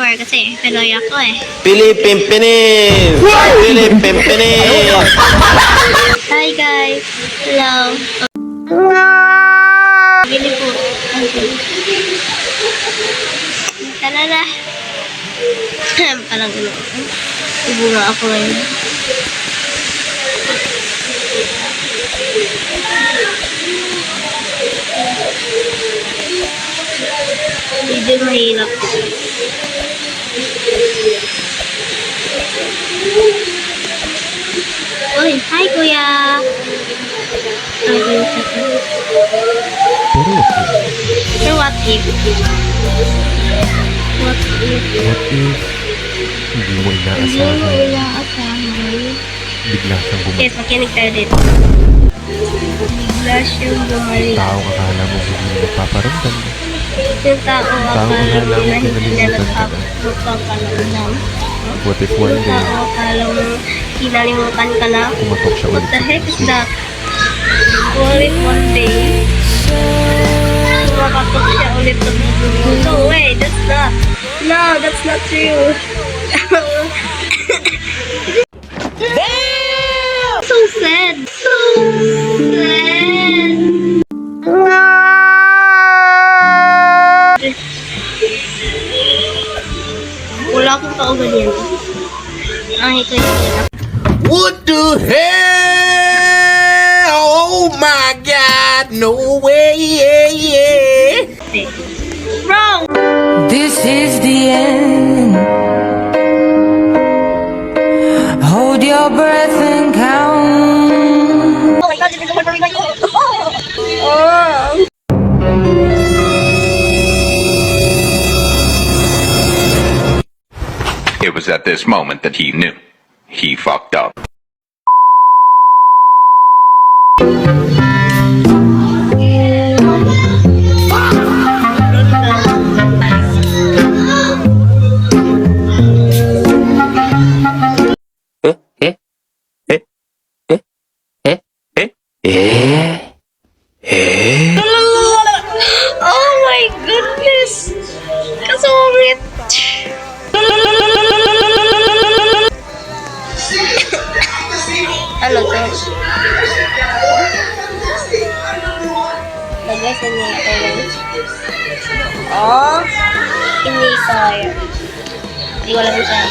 before kasi Pinoy ako eh. Pilipinas! Pilipinas! Hi guys! Hello! Bili po. Tara na! Parang ano. Ibo nga ako ngayon. Medyo mahirap. Uy, hi kuya! Hi kuya. So what if? What if? Hindi mo Hindi inaasahan. mo inaasahan. Bigla siyang bumalik. Yes, makinig tayo dito. Bigla siyang bumalik. Tao akala mo hindi magpaparamdam. Yung tao akala akala mo na hindi na kinalimutan ka na. nagpapalamdam. What if one Yung day, tao akala mo kinalimutan ka na. kumatok siya What ulit the sa heck is puso? that? What if one day makatok siya ulit sa puso mo? No way, that's not. No, that's not true. Damn! So sad. So sad. Wala akong kauban yan. Ang ito yung hirap. What the hell? Oh my God! No way! Bro! This is the end. Hold your breath and count. Oh my God, this is very nice. Oh! It was at this moment that he knew. He fucked up. Oh my goodness! Kasungit! Ano to? Lagasan niya ito. Oh! Inisay. Hindi ko alam siya.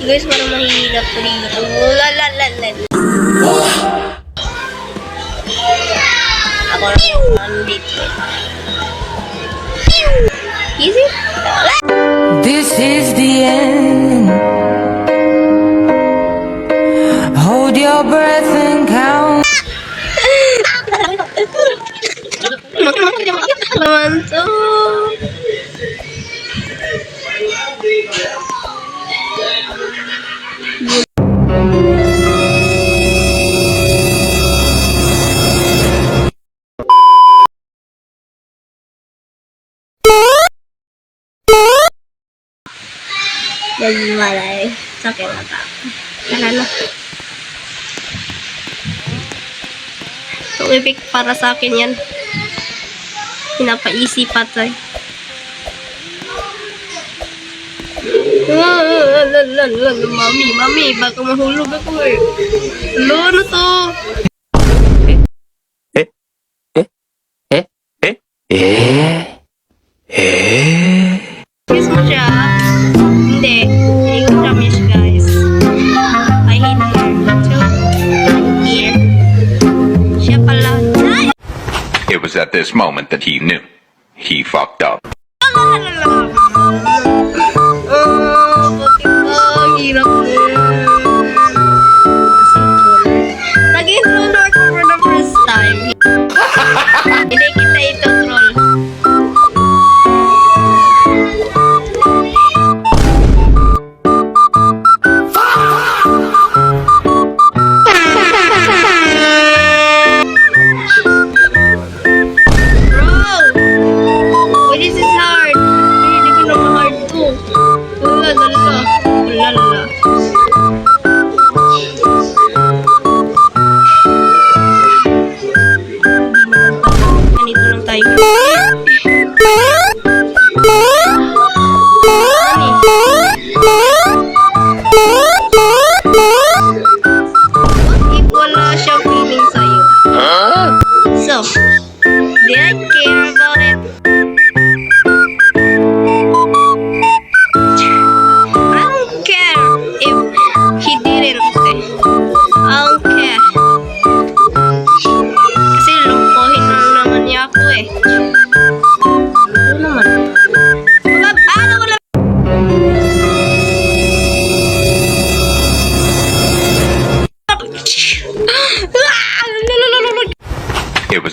Guys, parang mahirap rito. Lalalala. Ako lang dito. Easy? This is the end. Hold your breath and count. Naman to. Nagmalay. Sakit na ta. Tara na. So, epic para sa akin yan. Pinapaisip patay. Mami, baka mahulog ako eh. Ano to? Miss mo siya? Hindi. Hindi ko siya miss, guys. I hate her. So, here. Siya pala. Ay! It was at this moment that he knew. He fucked up. Buti pa. Hirap eh. Nag-intro ako for the first time. Hindi kita ito troll. Ganito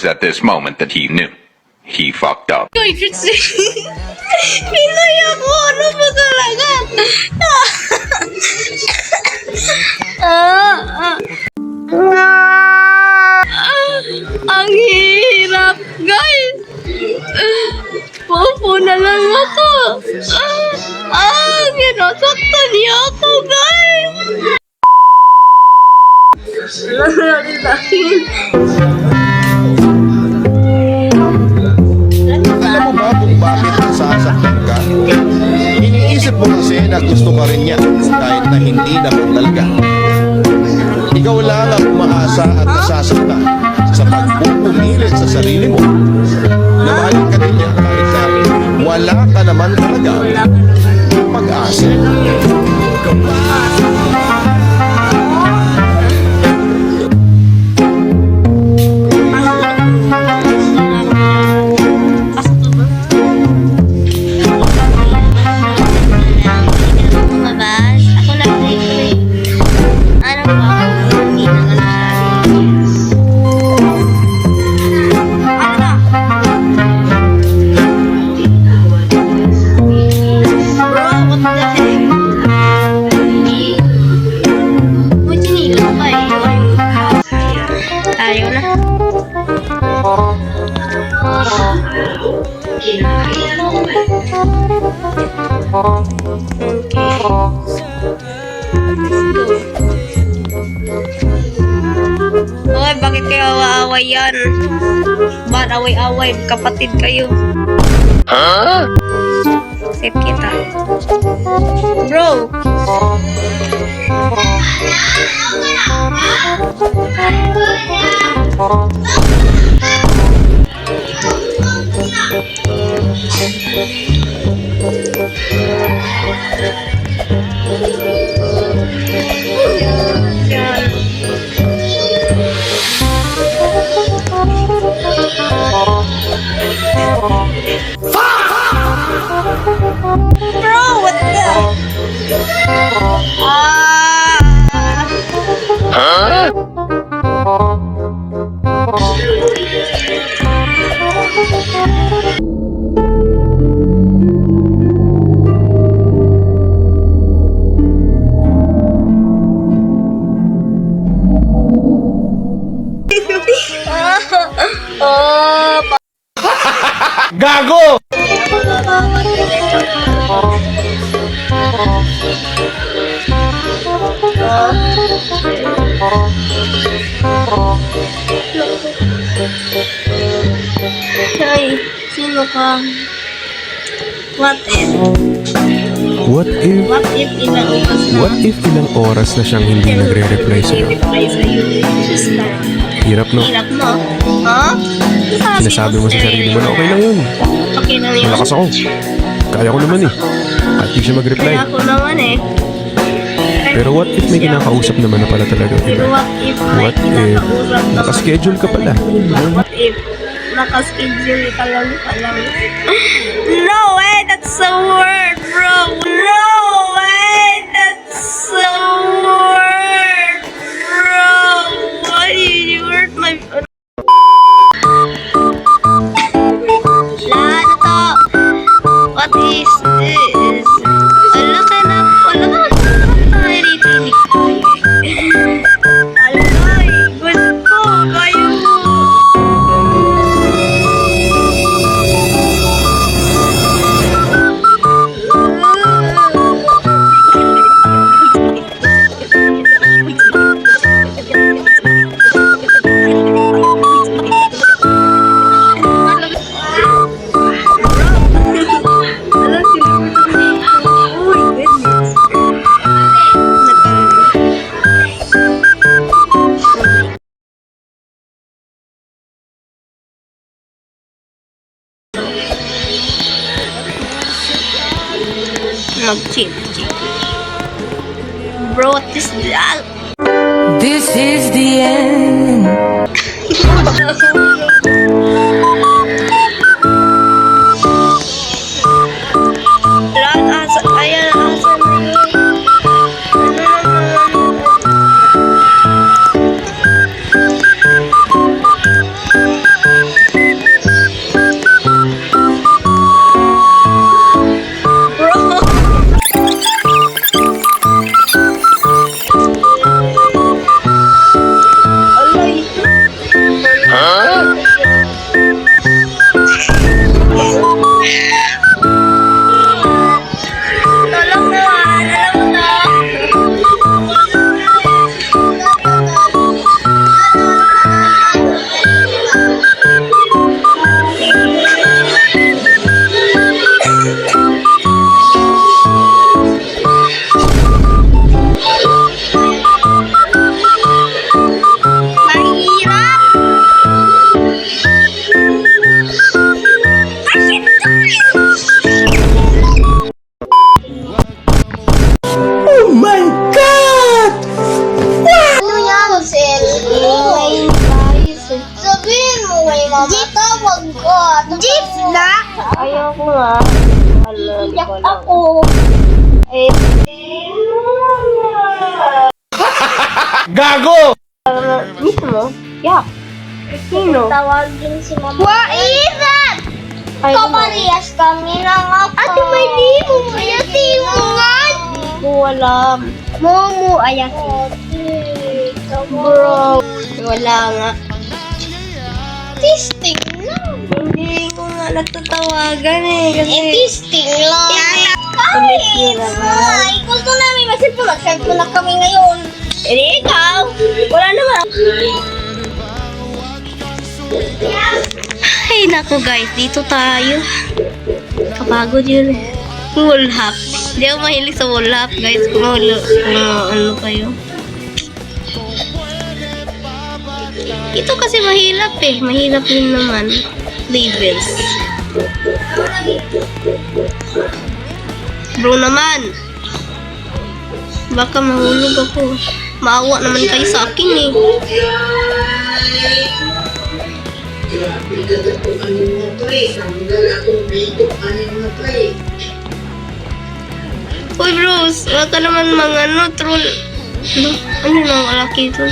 was at this moment that he knew. He fucked up. Uy, kasi Pinoy ako. Ano ba talaga? Ang hirap, guys. Popo na lang ako. Sinasaktan niya ako, guys. Alam Alam mo ba kung bakit nasasaktan ka? Iniisip mo kasi na gusto ka rin niya kahit na hindi naman talaga. Ikaw lang ang umaasa at nasasaktan sa pagpupumilit sa sarili mo. Na mahalin ka din niya kahit na wala ka naman talaga pag-asa. Lumabas. Ako lang rin. Ano ba ako? Hindi na ano sa akin. Ano na? Bro, what the heck? Uy, sinilo ka eh. Ayaw na. Oy, bakit kayo awa-away yan? Ba't away-away? Kapatid kayo. Save kita. Bro! Bro, what the? Gago! Hey, sino ka? What if? What if, What if ilang oras na? what if ilang oras na siyang hindi nagre-reply sa'yo? Reply sa'yo. Just like, Hirap, no? hirap mo. Ha? Sinasabi mo sa sarili mo na okay lang yun. Okay lang yun. Malakas ako. Kaya ko naman eh. Kahit di siya mag-reply. Kaya ako naman eh. Pero what if may kinakausap naman na pala talaga Pero iba? what if may What if kinakausap naman? nakaschedule ka pala? What if nakaschedule ka lang pala? No way! That's the word, bro! No way! That's the word, bro! Why did you hurt my... Lahat na to! What is this? Wala ka na! Wala ka na! Naririnig ko eh. Alay! Gusto! Kayo mo! Mag-chip. Bro, what is that? This is the end. Lahat asa, ayan, asa na yun. Mahirap! Ano yan, selfie? Guys, sabihin mo kay mama, tawag ko. Jeep na! Ayoko nga. Iyak ako. Eh, Gago! mismo? Yak. Sino? Tawagin si mama. What is that? Ay, kaparehas kami lang ako. Ate, may limo. Ayati mo nga. Hindi ko alam. Momo, ayati. Bro. Wala nga. Testing lang. Hindi ko nga natatawagan eh. Kasi... Testing lang. Ulit yun naman. Ay, gusto namin mag-cellphone. Mag-cellphone na kami ngayon. Eh, ikaw. Wala naman. Ay, naku guys. Dito tayo. Kapagod yun eh. Wall hop. Hindi ako mahilig sa wall hop guys. Kung ano kayo. Ito kasi mahirap eh. Mahirap din naman. Labels. Bro naman. Baka mahulog ako. Maawa naman kayo sa akin eh. Uy bros, wag ka naman mga troll. Ano nang kalaki ito?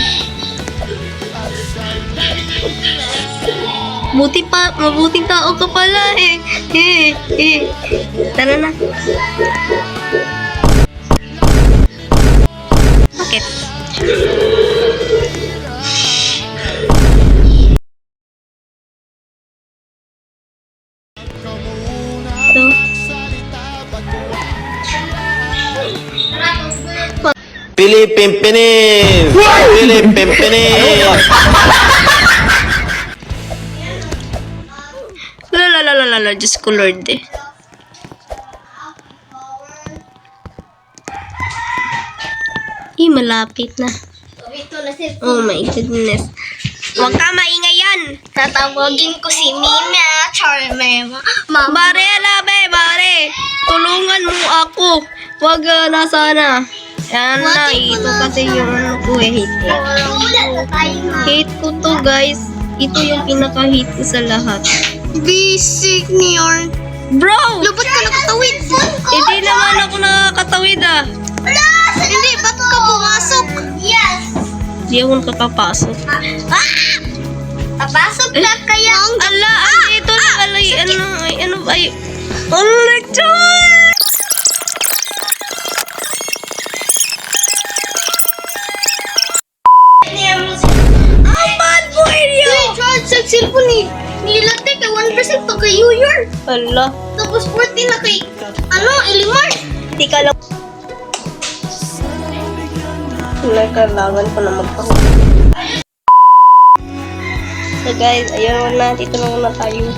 Mabuting tao ka pala eh. Tara na. Bakit? Pilipimpinin! Pilipimpinin! Lalalala, Diyos ko Lord eh. Malapit na. Oh my goodness. Huwag ka maingay yan. Tatawagin ko si Mina Charmer. Bare, bare. Tulungan mo ako. Huwag nasa na. Yan na, ito kasi yung ano ko eh. Hate ko. Hate ko to guys. Ito yung pinaka-hate ko sa lahat. Basic niyon. Bro! Lupot ka nakatawid. Hindi naman ako nakakatawid ah. Hindi, ba't ka pumasok? Yes. Hindi ako nakakapasok. Papasok ka kaya. Ala, ito na alay. Ano ba yun? Alay, Joy! Ang bad boy niyo! Charge sa cellphone ni nilate kay 1% to kay Yuyor. Ala, Tapos 40 na kay Elimar. di ka lang. Wala, kailangan ko na magpahuli. So guys, ayun na, dito na muna tayo.